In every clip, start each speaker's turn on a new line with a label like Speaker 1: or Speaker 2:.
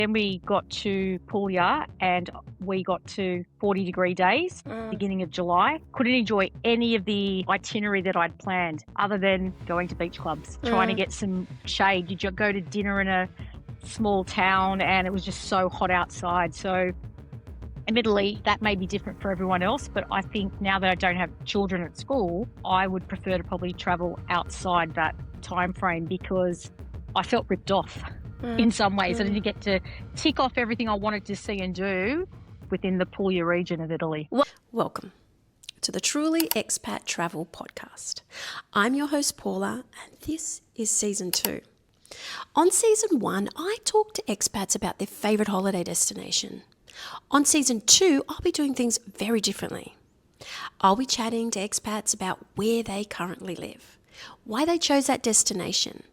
Speaker 1: Then we got to Puglia and we got to 40-degree days, beginning of July. Couldn't enjoy any of the itinerary that I'd planned other than going to beach clubs, trying to get some shade. You go to dinner in a small town and it was just so hot outside. So admittedly, that may be different for everyone else, but I think now that I don't have children at school, I would prefer to probably travel outside that time frame because I felt ripped off in some ways. I didn't get to tick off everything I wanted to see and do within the Puglia region of Italy.
Speaker 2: Welcome to the Truly Expat Travel Podcast. I'm your host, Paula, and this is Season 2. On Season 1, I talked to expats about their favourite holiday destination. On Season 2, I'll be doing things very differently. I'll be chatting to expats about where they currently live, why they chose that destination,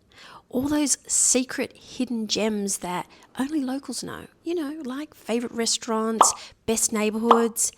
Speaker 2: all those secret hidden gems that only locals know, like favourite restaurants, best neighbourhoods,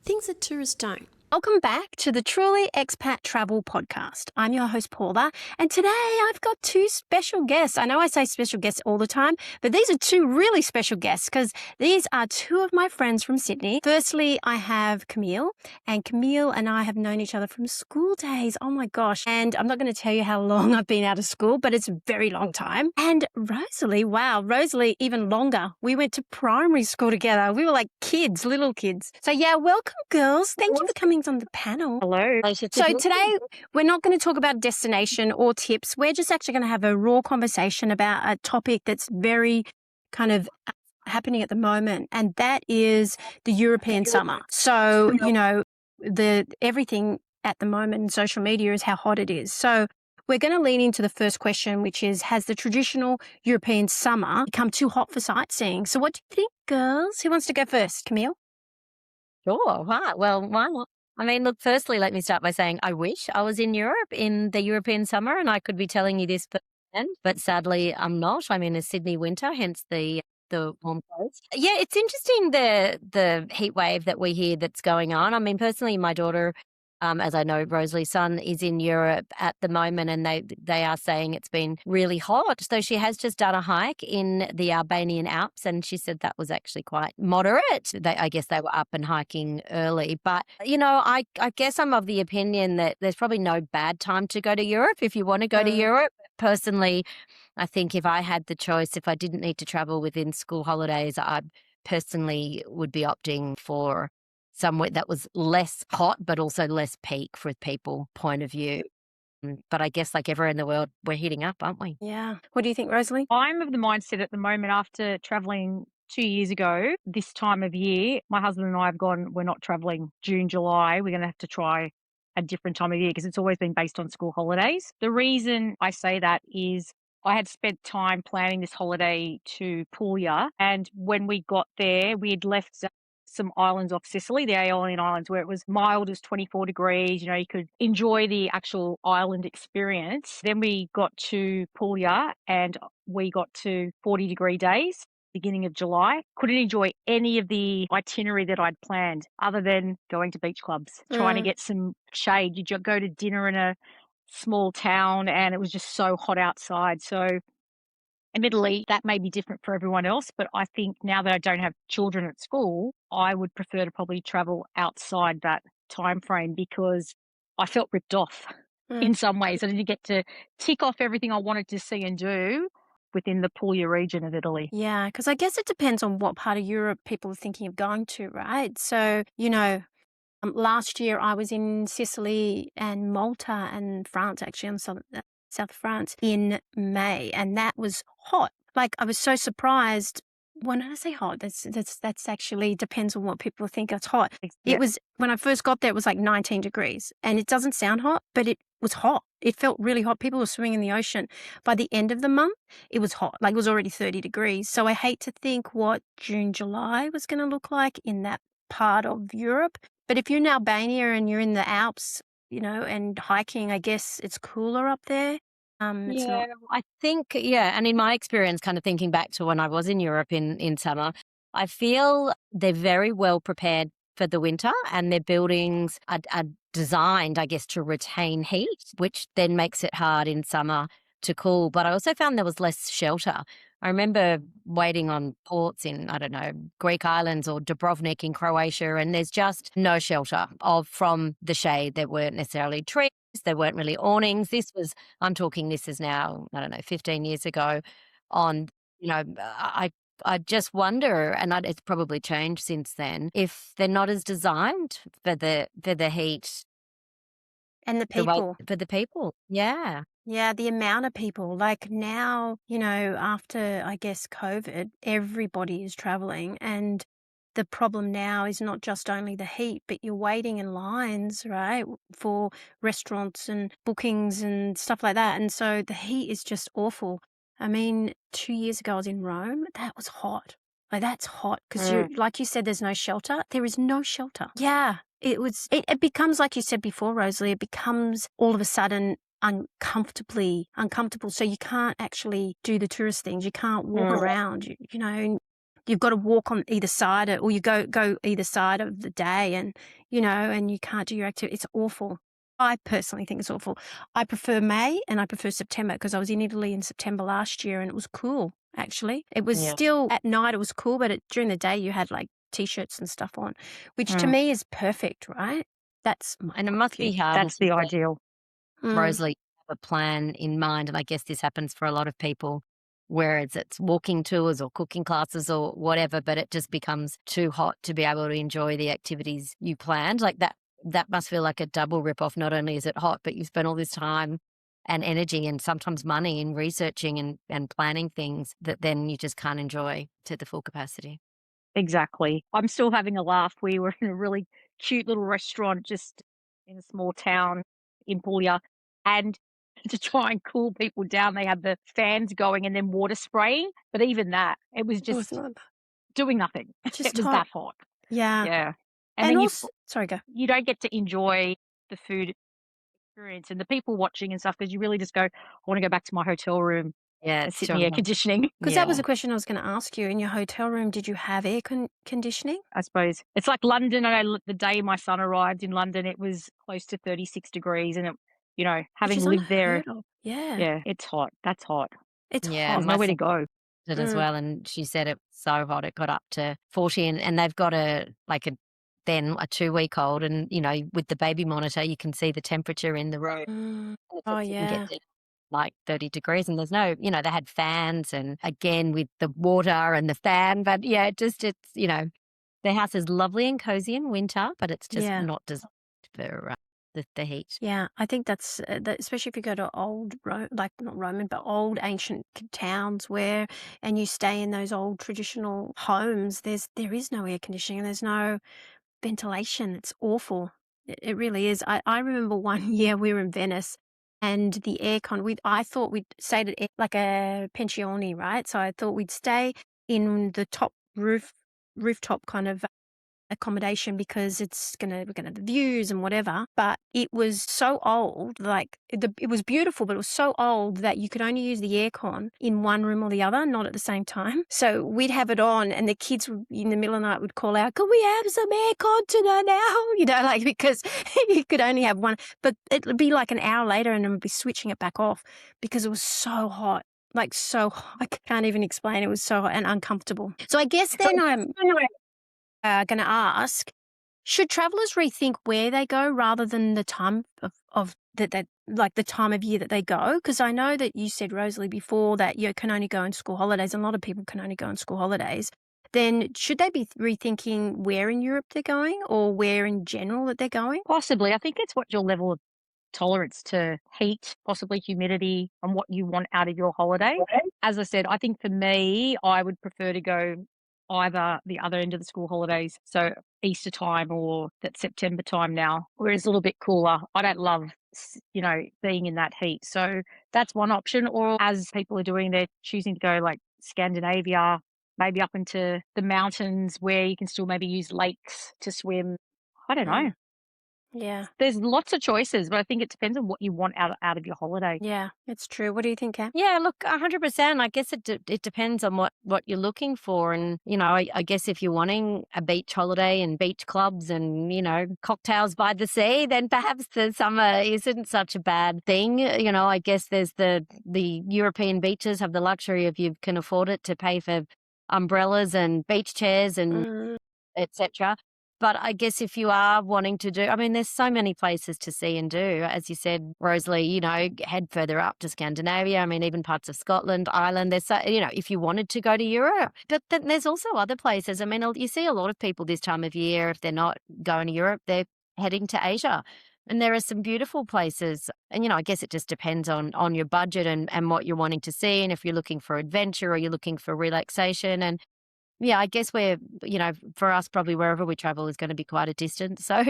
Speaker 2: things that tourists don't. Welcome back to the Truly Expat Travel Podcast. I'm your host, Paula, and today I've got two special guests. I know I say special guests all the time, but these are two really special guests because these are two of my friends from Sydney. Firstly, I have Camille, and Camille and I have known each other from school days. Oh my gosh. And I'm not going to tell you how long I've been out of school, but it's a very long time. And Rosalie, even longer. We went to primary school together. We were like kids, little kids. So yeah, welcome girls. Thank you for coming on the panel.
Speaker 1: Hello.
Speaker 2: So today we're not going to talk about destination or tips. We're just actually going to have a raw conversation about a topic that's very kind of happening at the moment, and that is the European summer. So, everything at the moment in social media is how hot it is. So we're going to lean into the first question, which is, has the traditional European summer become too hot for sightseeing? So what do you think, girls? Who wants to go first? Camille?
Speaker 3: Sure. Right. Well, why not? I mean, look, firstly, let me start by saying I wish I was in Europe in the European summer and I could be telling you this firsthand, but sadly I'm not. I'm in a Sydney winter, hence the warm clothes. Yeah, it's interesting the heat wave that we hear that's going on. I mean, personally, my daughter, as I know, Rosalie's son is in Europe at the moment, and they are saying it's been really hot. So she has just done a hike in the Albanian Alps, and she said that was actually quite moderate. I guess they were up and hiking early. But, I guess I'm of the opinion that there's probably no bad time to go to Europe if you want to go to Europe. Personally, I think if I had the choice, if I didn't need to travel within school holidays, I personally would be opting for somewhere that was less hot, but also less peak for people point of view. But I guess like everywhere in the world, we're heating up, aren't we?
Speaker 2: Yeah. What do you think, Rosalie?
Speaker 1: I'm of the mindset at the moment, after travelling 2 years ago, this time of year, my husband and I have gone, we're not travelling June, July. We're going to have to try a different time of year because it's always been based on school holidays. The reason I say that is I had spent time planning this holiday to Puglia, and when we got there, we had left some islands off Sicily, the Aeolian Islands, where it was mild as 24 degrees. You could enjoy the actual island experience. Then we got to Puglia and we got to 40-degree days, beginning of July. Couldn't enjoy any of the itinerary that I'd planned other than going to beach clubs, trying to get some shade. You go to dinner in a small town and it was just so hot outside. So admittedly, that may be different for everyone else, but I think now that I don't have children at school, I would prefer to probably travel outside that time frame because I felt ripped off in some ways. I didn't get to tick off everything I wanted to see and do within the Puglia region of Italy.
Speaker 2: Yeah, because I guess it depends on what part of Europe people are thinking of going to, right? So, last year I was in Sicily and Malta and France, actually, on south of France in May, and that was hot. Like, I was so surprised. When I say hot, that's actually depends on what people think it's hot.
Speaker 1: Yeah.
Speaker 2: It was, when I first got there, it was like 19 degrees, and it doesn't sound hot, but it was hot. It felt really hot. People were swimming in the ocean. By the end of the month, it was hot. Like, it was already 30 degrees. So I hate to think what June, July was going to look like in that part of Europe. But if you're in Albania and you're in the Alps, and hiking, I guess it's cooler up there.
Speaker 3: I think, and in my experience, kind of thinking back to when I was in Europe in summer, I feel they're very well prepared for the winter, and their buildings are designed, I guess, to retain heat, which then makes it hard in summer to cool. But I also found there was less shelter I remember waiting on ports in, I don't know, Greek islands or Dubrovnik in Croatia, and there's just no shelter from the shade. There weren't necessarily trees, there weren't really awnings. I'm talking this is now, I don't know, 15 years ago on, I just wonder, and it's probably changed since then, if they're not as designed for the heat.
Speaker 2: And the people.
Speaker 3: For the people, yeah.
Speaker 2: Yeah, the amount of people. Like now, after, I guess, COVID, everybody is traveling. And the problem now is not just only the heat, but you're waiting in lines, right, for restaurants and bookings and stuff like that. And so the heat is just awful. I mean, 2 years ago, I was in Rome. That was hot. Like, that's hot because like you said, there's no shelter. There is no shelter. Yeah. It becomes, like you said before, Rosalie, it becomes all of a sudden uncomfortable. So you can't actually do the tourist things. You can't walk around, you've got to walk on either side or you go either side of the day and you can't do your activity. It's awful. I personally think it's awful. I prefer May and I prefer September because I was in Italy in September last year and it was cool, actually. It was still at night, it was cool, but during the day you had like T-shirts and stuff on, which to me is perfect, right?
Speaker 3: And it must be hard.
Speaker 1: That's the ideal.
Speaker 3: Rosalie, have a plan in mind, and I guess this happens for a lot of people, whereas it's walking tours or cooking classes or whatever, but it just becomes too hot to be able to enjoy the activities you planned. Like that must feel like a double rip-off. Not only is it hot, but you spend all this time and energy and sometimes money in researching and planning things that then you just can't enjoy to the full capacity.
Speaker 1: Exactly. I'm still having a laugh. We were in a really cute little restaurant just in a small town in Puglia, and to try and cool people down, they had the fans going and then water spraying. But even that, it was just doing nothing.
Speaker 2: Just
Speaker 1: It was
Speaker 2: hot.
Speaker 1: that hot.
Speaker 2: Yeah.
Speaker 1: Yeah.
Speaker 2: And
Speaker 1: then
Speaker 2: also, sorry, go.
Speaker 1: you don't get to enjoy the food experience and the people watching and stuff because you really just go, I want to go back to my hotel room
Speaker 3: Yeah,
Speaker 1: and sit in the air conditioning.
Speaker 2: Because that was a question I was going to ask you. In your hotel room, did you have air conditioning?
Speaker 1: I suppose it's like London. I know the day my son arrived in London, it was close to 36 degrees, and having lived there, yeah, it's hot. That's hot.
Speaker 2: It's
Speaker 3: Yeah,
Speaker 2: hot.
Speaker 1: There's nowhere to go.
Speaker 3: It as well, and she said it was so hot it got up to 40, and they've got a 2-week-old, and with the baby monitor you can see the temperature in the room.
Speaker 2: Oh,
Speaker 3: You can
Speaker 2: yeah.
Speaker 3: get to like 30 degrees, and there's no, they had fans, and again with the water and the fan, but yeah, it's their house is lovely and cozy in winter, but it's just not designed for the heat.
Speaker 2: Yeah, I think that's especially if you go to old, not Roman, but old ancient towns and you stay in those old traditional homes. There is no air conditioning. There's no ventilation. It's awful. It really is. I remember one year we were in Venice, and the aircon. I thought we'd stayed at like a pensione, right? So I thought we'd stay in the top rooftop kind of accommodation because we're gonna have the views and whatever. But it was so old, it was beautiful, but it was so old that you could only use the aircon in one room or the other, not at the same time. So we'd have it on, and the kids in the middle of the night would call out, "Can we have some aircon tonight now?" Because you could only have one. But it would be like an hour later, and then we'd be switching it back off because it was so hot. So I can't even explain. It was so hot and uncomfortable. So I guess then I'm going to ask, should travellers rethink where they go rather than the time of that like the time of year that they go? Because I know that you said, Rosalie, before that you can only go on school holidays, and a lot of people can only go on school holidays. Then should they be rethinking where in Europe they're going or where in general that they're going?
Speaker 1: Possibly. I think it's what your level of tolerance to heat, possibly humidity, and what you want out of your holiday. As I said, I think for me, I would prefer to go either the other end of the school holidays, so Easter time or that September time now, where it's a little bit cooler. I don't love, being in that heat. So that's one option. Or as people are doing, they're choosing to go like Scandinavia, maybe up into the mountains where you can still maybe use lakes to swim. I don't know.
Speaker 2: Yeah.
Speaker 1: There's lots of choices, but I think it depends on what you want out of your holiday.
Speaker 2: Yeah, it's true. What do you think, Cam?
Speaker 3: Yeah, look, 100%. I guess it depends on what you're looking for. And, I guess if you're wanting a beach holiday and beach clubs and, cocktails by the sea, then perhaps the summer isn't such a bad thing. I guess there's the European beaches have the luxury if you can afford it to pay for umbrellas and beach chairs and
Speaker 2: Mm,
Speaker 3: etc. But I guess if you are wanting to do, I mean, there's so many places to see and do. As you said, Rosalie, head further up to Scandinavia. I mean, even parts of Scotland, Ireland. There's, if you wanted to go to Europe, but then there's also other places. I mean, you see a lot of people this time of year, if they're not going to Europe, they're heading to Asia. And there are some beautiful places. And, I guess it just depends on your budget and what you're wanting to see. And if you're looking for adventure or you're looking for relaxation. And yeah, I guess for us, probably wherever we travel is going to be quite a distance. So,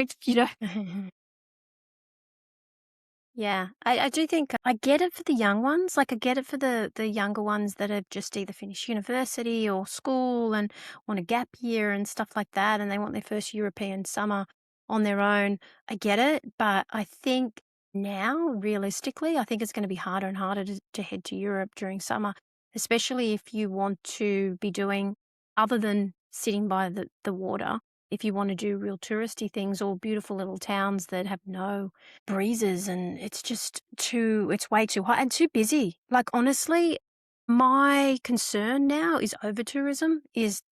Speaker 2: Yeah, I do think I get it for the young ones. Like I get it for the younger ones that have just either finished university or school and want a gap year and stuff like that, and they want their first European summer on their own. I get it, but I think now, realistically, I think it's going to be harder and harder to head to Europe during summer, especially if you want to be doing other than sitting by the water. If you want to do real touristy things or beautiful little towns that have no breezes and it's way too hot and too busy. Like honestly, my concern now is over tourism is,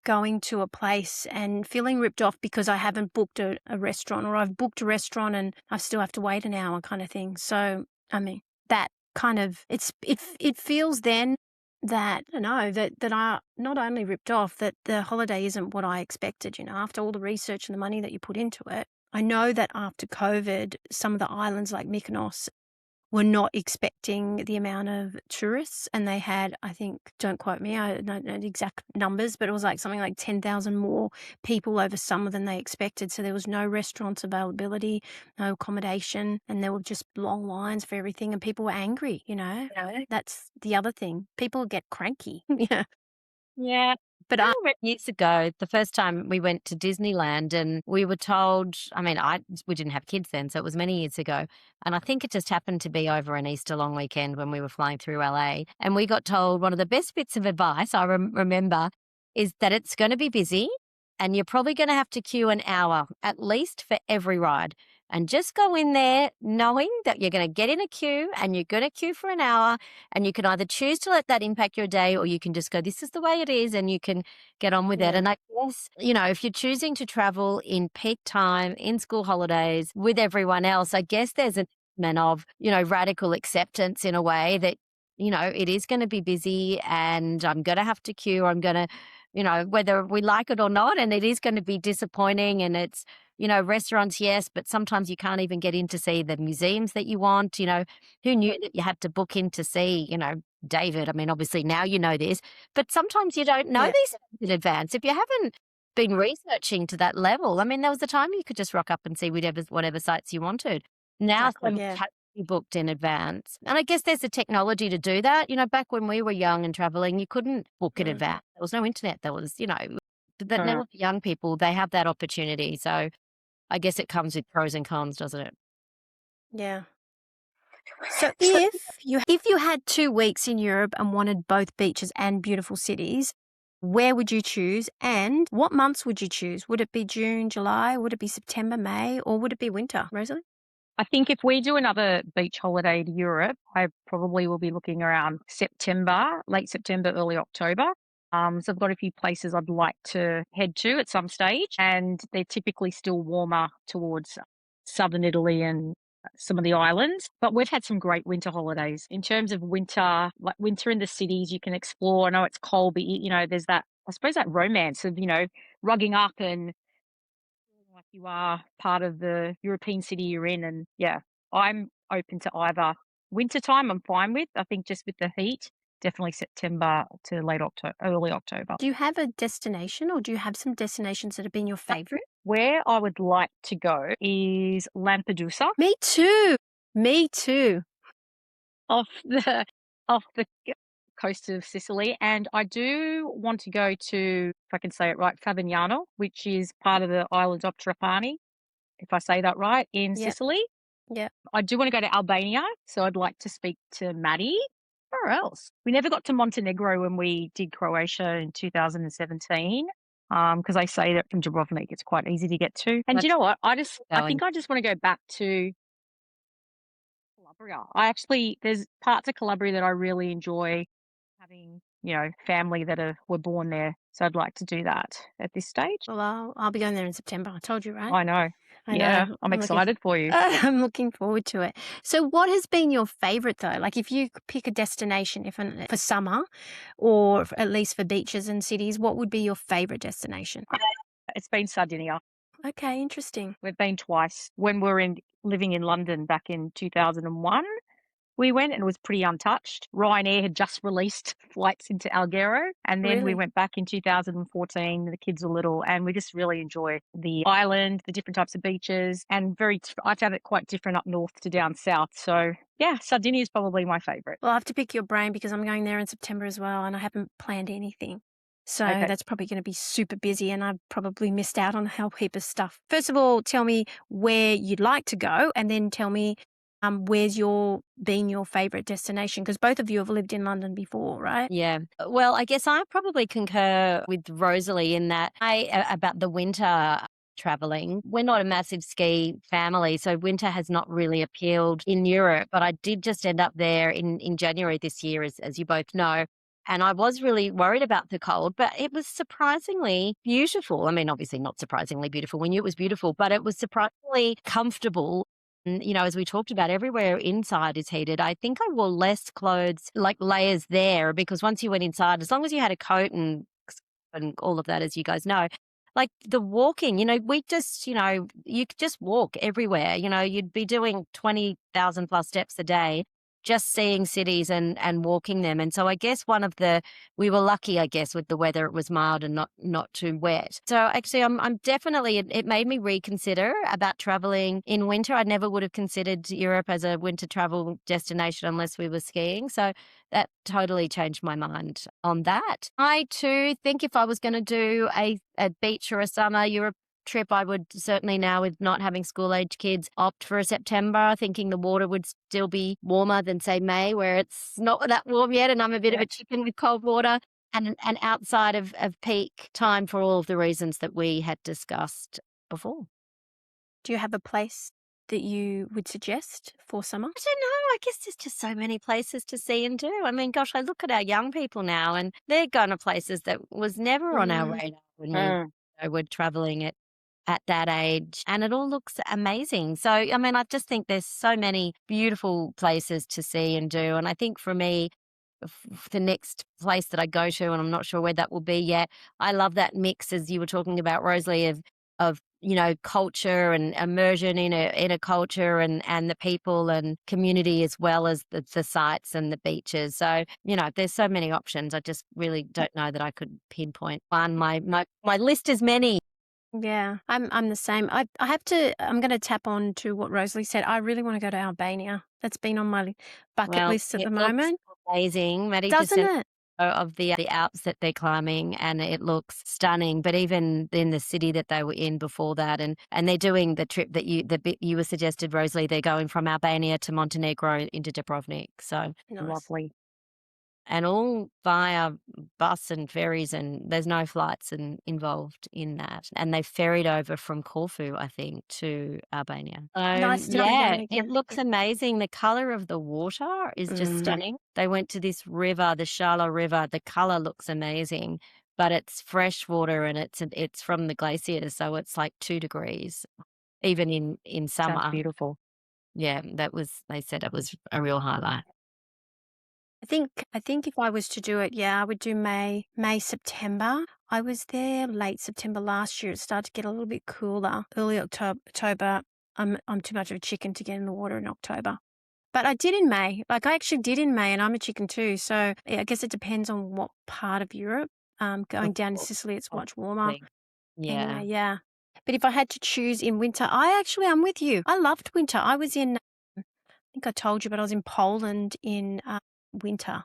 Speaker 2: going to a place and feeling ripped off because I haven't booked a restaurant or I've booked a restaurant and I still have to wait an hour kind of thing. So, I mean, that kind of it feels then that I know that I not only ripped off, that the holiday isn't what I expected, after all the research and the money that you put into it. I know that after COVID, some of the islands like Mykonos were not expecting the amount of tourists, and they had, I think, don't quote me, I don't know the exact numbers, but it was like something like 10,000 more people over summer than they expected. So there was no restaurants availability, no accommodation, and there were just long lines for everything, and people were angry, That's the other thing. People get cranky. Yeah.
Speaker 3: yeah.
Speaker 2: But
Speaker 3: I remember years ago, the first time we went to Disneyland and we were told, I mean, we didn't have kids then, so it was many years ago. And I think it just happened to be over an Easter long weekend when we were flying through LA. And we got told one of the best bits of advice I remember is that it's going to be busy and you're probably going to have to queue an hour at least for every ride. And just go in there knowing that you're going to get in a queue and you're going to queue for an hour, and you can either choose to let that impact your day or you can just go, this is the way it is, and you can get on with it.
Speaker 2: Yeah.
Speaker 3: And I guess, if you're choosing to travel in peak time, in school holidays with everyone else, I guess there's an element of, radical acceptance in a way that, it is going to be busy and I'm going to have to queue. I'm going to, whether we like it or not, and it is going to be disappointing, and it's, restaurants, yes, but sometimes you can't even get in to see the museums that you want. Who knew that you had to book in to see, David? I mean, obviously now you know this, but sometimes you don't know
Speaker 2: Yeah.
Speaker 3: these things in advance. If you haven't been researching to that level, I mean, there was a time you could just rock up and see whatever sites you wanted. Now
Speaker 2: Exactly,
Speaker 3: so much
Speaker 2: yeah.
Speaker 3: has to be booked in advance. And I guess there's the technology to do that. Back when we were young and traveling, you couldn't book in advance. There was no internet. There was, but now with young people, they have that opportunity. So I guess it comes with pros and cons, doesn't it?
Speaker 2: Yeah. So if you had 2 weeks in Europe and wanted both beaches and beautiful cities, where would you choose and what months would you choose? Would it be June, July? Would it be September, May, or would it be winter, Rosalie?
Speaker 1: I think if we do another beach holiday to Europe, I probably will be looking around September, late September, early October. So I've got a few places I'd like to head to at some stage, and they're typically still warmer towards southern Italy and some of the islands. But we've had some great winter holidays. In terms of winter, like winter in the cities, you can explore. I know it's cold, but there's that, I suppose, that romance of, rugging up and like you are part of the European city you're in. And yeah, I'm open to either. Wintertime, I'm fine with. I think just with the heat, definitely September to late October, early October.
Speaker 2: Do you have a destination, or do you have some destinations that have been your favorite?
Speaker 1: Where I would like to go is Lampedusa,
Speaker 2: Me too. Me too.
Speaker 1: off the off the coast of Sicily, and I do want to go to, if I can say it right, Favignana, which is part of the island of Trapani. if I say that right, in
Speaker 2: Yep.
Speaker 1: Sicily.
Speaker 2: Yep.
Speaker 1: I do want to go to Albania, so I'd like to speak to Maddie. Where else? We never got to Montenegro when we did Croatia in 2017, because they say that from Dubrovnik it's quite easy to get to. And do you
Speaker 3: That's
Speaker 1: know what? I
Speaker 3: going.
Speaker 1: think I just want to go back to Calabria. There's parts of Calabria that I really enjoy having, family that were born there. So I'd like to do that at this stage.
Speaker 2: Well, I'll be going there in September. I told you, right?
Speaker 1: I know.
Speaker 2: I
Speaker 1: Yeah,
Speaker 2: know.
Speaker 1: I'm
Speaker 2: I'm looking.
Speaker 1: excited for you.
Speaker 2: I'm looking forward to it. So, what has been your favorite though? Like, if you could pick a destination, for summer, or at least for beaches and cities, what would be your favorite destination?
Speaker 1: It's been Sardinia.
Speaker 2: Okay, interesting.
Speaker 1: We've been twice. When we were living in London back in 2001, we went and it was pretty untouched. Ryanair had just released flights into Alghero, and then we
Speaker 2: Really?
Speaker 1: went back in 2014. The kids were little, and we just really enjoy the island, the different types of beaches, and I found it quite different up north to down south. So yeah, Sardinia is probably my favourite.
Speaker 2: Well, I have to pick your brain because I'm going there in September as well, and I haven't planned anything. So
Speaker 1: Okay.
Speaker 2: that's probably going to be super busy, and I've probably missed out on a whole heap of stuff. First of all, tell me where you'd like to go, and then tell me where's your favorite destination, because both of you have lived in London before, right?
Speaker 3: Yeah. Well, I guess I probably concur with Rosalie in that about the winter traveling. We're not a massive ski family, so winter has not really appealed in Europe, but I did just end up there in January this year, as you both know. And I was really worried about the cold, but it was surprisingly beautiful. I mean, obviously not surprisingly beautiful. We knew it was beautiful, but it was surprisingly comfortable. And, as we talked about, everywhere inside is heated. I think I wore less clothes, like layers there, because once you went inside, as long as you had a coat and all of that, as you guys know, like the walking, we just, you could just walk everywhere. You'd be doing 20,000 plus steps a day, just seeing cities and walking them. And so I guess we were lucky, I guess, with the weather. It was mild and not too wet. So actually I'm definitely, it made me reconsider about traveling in winter. I never would have considered Europe as a winter travel destination unless we were skiing. So that totally changed my mind on that. I too think if I was going to do a beach or a summer Europe trip, I would certainly, now with not having school-age kids, opt for a September, thinking the water would still be warmer than, say, May, where it's not that warm yet, and I'm a bit of a chicken with cold water, and outside of peak time for all of the reasons that we had discussed before.
Speaker 2: Do you have a place that you would suggest for summer?
Speaker 3: I don't know. I guess there's just so many places to see and do. I mean, gosh, I look at our young people now, and they're going to places that was never on our radar when we were traveling at that age, and it all looks amazing. So, I mean, I just think there's so many beautiful places to see and do. And I think for me, the next place that I go to, and I'm not sure where that will be yet, I love that mix, as you were talking about, Rosalie, of culture and immersion in a culture and the people and community, as well as the sites and the beaches. So, there's so many options. I just really don't know that I could pinpoint one. My list is many.
Speaker 2: Yeah, I'm the same. I'm going to tap on to what Rosalie said. I really want to go to Albania. That's been on my bucket list at the moment.
Speaker 3: Amazing. Maddie
Speaker 2: Doesn't it?
Speaker 3: of the Alps that they're climbing, and it looks stunning. But even in the city that they were in before that, and they're doing the trip that you were suggested, Rosalie, they're going from Albania to Montenegro into Dubrovnik. So
Speaker 2: Nice.
Speaker 1: Lovely.
Speaker 3: And all via bus and ferries, and there's no flights involved in that. And they ferried over from Corfu, I think, to Albania.
Speaker 2: Nice to be
Speaker 3: Yeah,
Speaker 2: going again.
Speaker 3: it looks amazing. The colour of the water is just stunning. They went to this river, the Shala River. The colour looks amazing, but it's fresh water, and it's from the glaciers, so it's like 2 degrees, even in summer.
Speaker 1: Sounds beautiful.
Speaker 3: Yeah, they said it was a real highlight.
Speaker 2: I think if I was to do it, I would do May, September. I was there late September last year. It started to get a little bit cooler. Early October. I'm too much of a chicken to get in the water in October. But I did in May. Like, I actually did in May, and I'm a chicken too. So I guess it depends on what part of Europe. Going down to Sicily, it's much warmer.
Speaker 3: Yeah.
Speaker 2: Anyway, yeah. But if I had to choose in winter, I'm with you. I loved winter. I was in, I think I told you, but I was in Poland in winter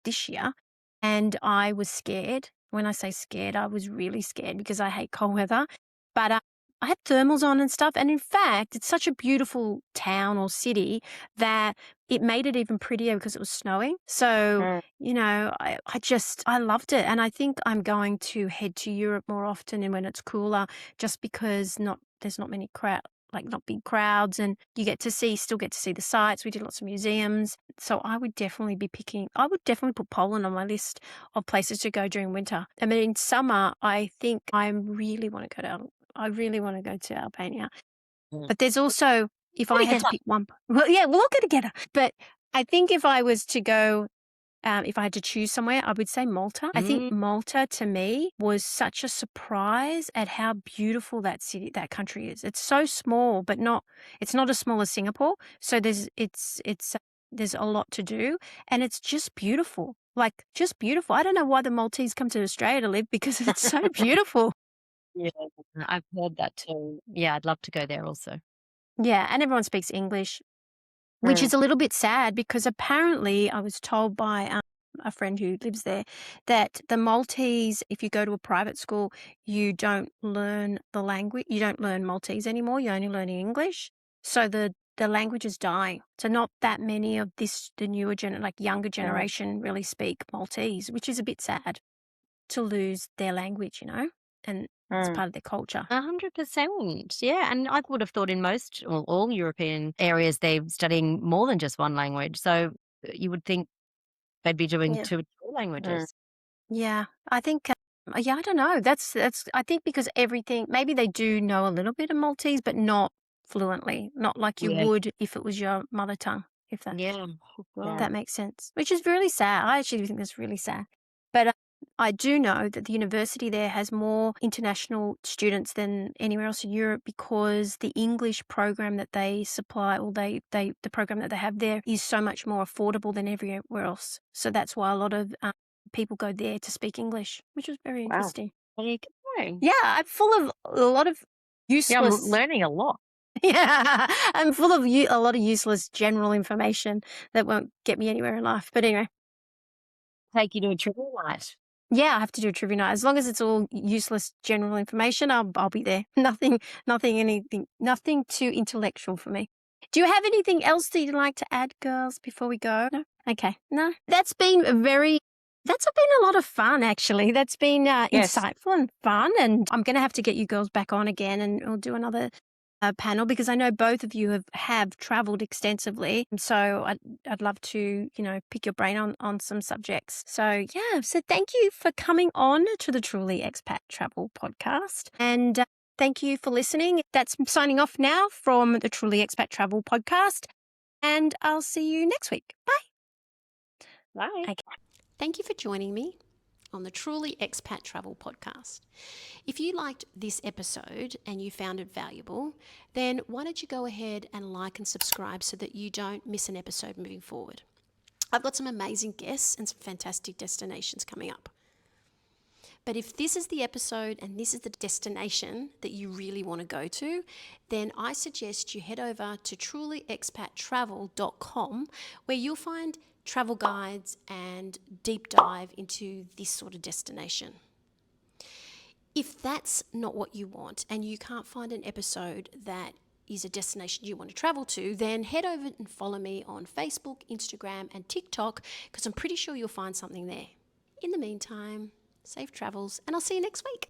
Speaker 2: this year, and I was scared. When I say scared, I was really scared because I hate cold weather. But I had thermals on and stuff. And in fact, it's such a beautiful town or city that it made it even prettier because it was snowing. So, I loved it. And I think I'm going to head to Europe more often and when it's cooler, just because there's not many not big crowds, and you still get to see the sights. We did lots of museums. So I would definitely put Poland on my list of places to go during winter. I mean, in summer, I think I really want to go to Albania. But there's also, if I had to pick one, well, yeah, we'll all go together. But I think if I was to go, if I had to choose somewhere, I would say Malta. I think Malta to me was such a surprise at how beautiful that country is. It's so small, but it's not as small as Singapore. So there's a lot to do, and it's just beautiful. Like, just beautiful. I don't know why the Maltese come to Australia to live because it's so beautiful.
Speaker 3: Yeah, I've heard that too. Yeah, I'd love to go there also.
Speaker 2: Yeah, and everyone speaks English, which is a little bit sad because apparently I was told by a friend who lives there that the Maltese, if you go to a private school, you don't learn the language. You don't learn Maltese anymore. You're only learning English. So the language is dying. So not that many of the newer younger generation really speak Maltese, which is a bit sad to lose their language, and it's part of their culture.
Speaker 3: 100%. Yeah. And I would have thought in most or all European areas, they're studying more than just one language. So you would think they'd be doing
Speaker 2: Yeah.
Speaker 3: 2 or 3 languages.
Speaker 2: Yeah, I think, I don't know. That's, I think because everything, maybe they do know a little bit of Maltese, but not fluently, not like you
Speaker 3: Yeah.
Speaker 2: would if it was your mother tongue, if
Speaker 3: Yeah.
Speaker 2: that makes sense, which is really sad. I actually think that's really sad. But I do know that the university there has more international students than anywhere else in Europe because the English program that they supply, or the program that they have there is so much more affordable than everywhere else. So that's why a lot of people go there to speak English, which is very interesting.
Speaker 3: There you go.
Speaker 2: Yeah, I'm full of a lot of
Speaker 3: Yeah, I'm
Speaker 2: useless.
Speaker 3: learning a lot.
Speaker 2: Yeah, I'm full of a lot of useless general information that won't get me anywhere in life. But anyway,
Speaker 3: Take you to a trivia night.
Speaker 2: yeah, I have to do a trivia night. As long as it's all useless general information, I'll be there. Nothing too intellectual for me. Do you have anything else that you'd like to add, girls, before we go? No? Okay. No. That's been a lot of fun, actually. That's been insightful and fun. And I'm going to have to get you girls back on again, and we'll do another panel because I know both of you have traveled extensively. So I'd love to, pick your brain on some subjects. So yeah, so thank you for coming on to the Truly Expat Travel Podcast. And thank you for listening. That's signing off now from the Truly Expat Travel Podcast. And I'll see you next week. Bye.
Speaker 3: Bye.
Speaker 2: Okay. Thank you for joining me on the Truly Expat Travel Podcast. If you liked this episode and you found it valuable, then why don't you go ahead and like and subscribe so that you don't miss an episode moving forward. I've got some amazing guests and some fantastic destinations coming up. But if this is the episode and this is the destination that you really want to go to, then I suggest you head over to trulyexpattravel.com, where you'll find travel guides and deep dive into this sort of destination. If that's not what you want and you can't find an episode that is a destination you want to travel to, then head over and follow me on Facebook, Instagram, and TikTok, because I'm pretty sure you'll find something there. In the meantime, safe travels, and I'll see you next week.